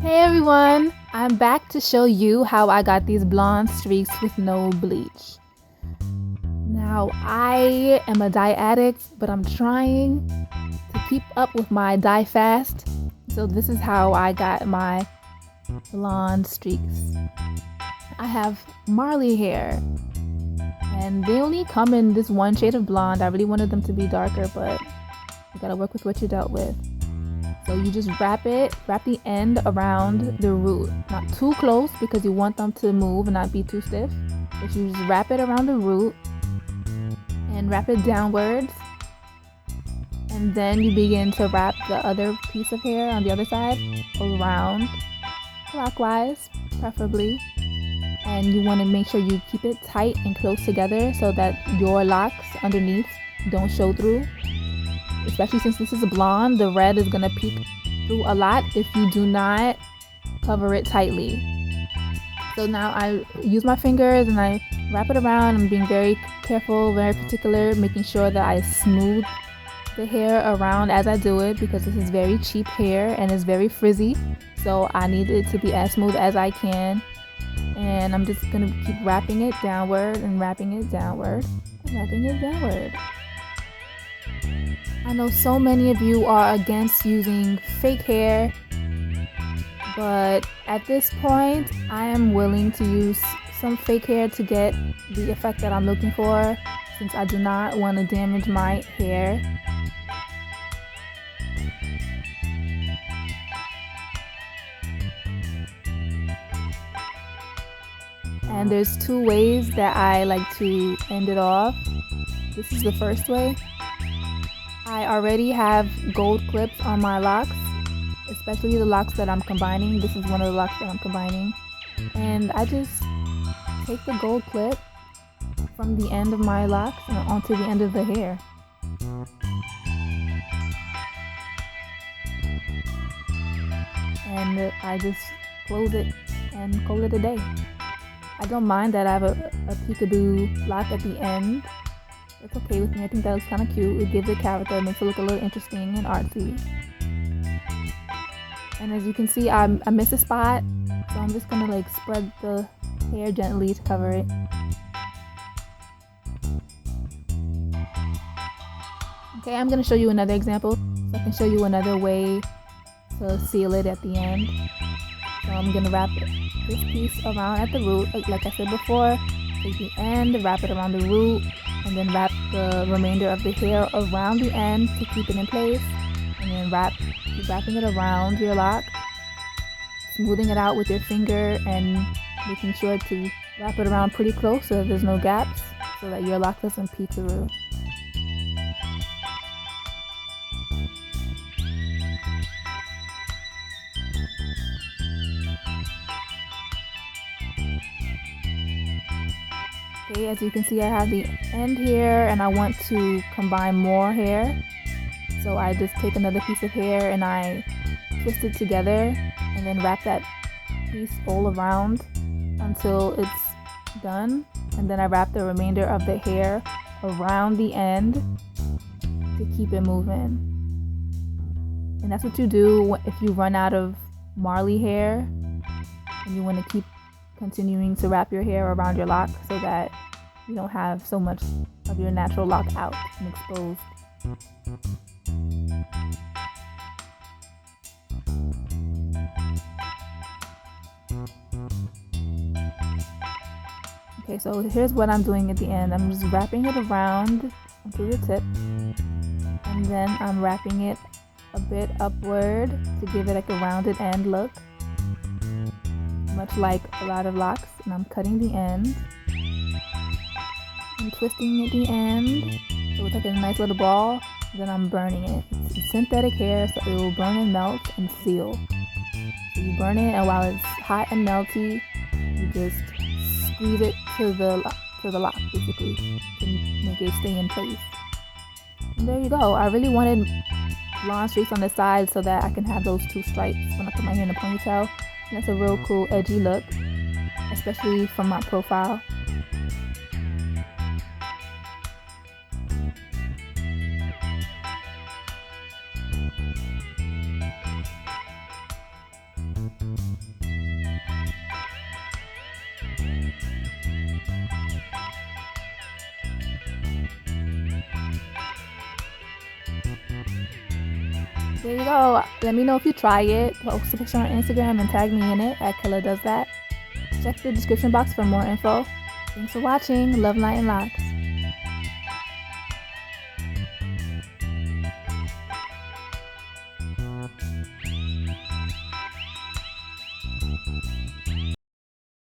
Hey everyone, I'm back to show you how I got these blonde streaks with no bleach. Now, I am a dye addict, but I'm trying to keep up with my dye fast. So this is how I got my blonde streaks. I have Marley hair, and they only come in this one shade of blonde. I really wanted them to be darker, but you gotta work with what you're dealt with. So you just wrap the end around the root. Not too close because you want them to move and not be too stiff. But you just wrap it around the root and wrap it downwards. And then you begin to wrap the other piece of hair on the other side around clockwise, preferably. And you want to make sure you keep it tight and close together so that your locks underneath don't show through. Especially since this is a blonde, the red is gonna peek through a lot if you do not cover it tightly. So now I use my fingers and I wrap it around. I'm being very careful, very particular, making sure that I smooth the hair around as I do it because this is very cheap hair and it's very frizzy. So I need it to be as smooth as I can. And I'm just gonna keep wrapping it downward and wrapping it downward and wrapping it downward. I know so many of you are against using fake hair, but at this point, I am willing to use some fake hair to get the effect that I'm looking for, since I do not want to damage my hair. And there's two ways that I like to end it off. This is the first way. I already have gold clips on my locks, especially the locks that I'm combining. This is one of the locks that I'm combining. And I just take the gold clip from the end of my locks and onto the end of the hair. And I just close it and call it a day. I don't mind that I have a peekaboo lock at the end. It's okay with me. I think that looks kind of cute. It gives it character, it makes it look a little interesting and artsy. And as you can see, I missed a spot, so I'm just gonna spread the hair gently to cover it. Okay, I'm gonna show you another example, so I can show you another way to seal it at the end. So I'm gonna wrap this piece around at the root, like I said before. Take the end, wrap it around the root, and then wrap the remainder of the hair around the end to keep it in place. And then keep wrapping it around your lock, smoothing it out with your finger and making sure to wrap it around pretty close so that there's no gaps, so that your lock doesn't peek through. Okay, as you can see, I have the end here and I want to combine more hair. So I just take another piece of hair and I twist it together and then wrap that piece all around until it's done. And then I wrap the remainder of the hair around the end to keep it moving. And that's what you do if you run out of Marley hair and you want to keep continuing to wrap your hair around your lock so that you don't have so much of your natural lock out and exposed. Okay, so here's what I'm doing at the end. I'm just wrapping it around onto the tip, and then I'm wrapping it a bit upward to give it like a rounded end look, much like a lot of locks. And I'm cutting the end and twisting at the end so it's like a nice little ball. Then I'm burning it. It's synthetic hair, so it will burn and melt and seal. So you burn it, and while it's hot and melty, you just squeeze it to the lock basically to make it stay in place. And there you go. I really wanted blonde streaks on the side so that I can have those two stripes when I put my hair in a ponytail. And that's a real cool edgy look, especially from my profile. There you go. Let me know if you try it. Post a picture on Instagram and tag me in it at Killa Does That. Check the description box for more info. Thanks for watching. Love, light, and locks.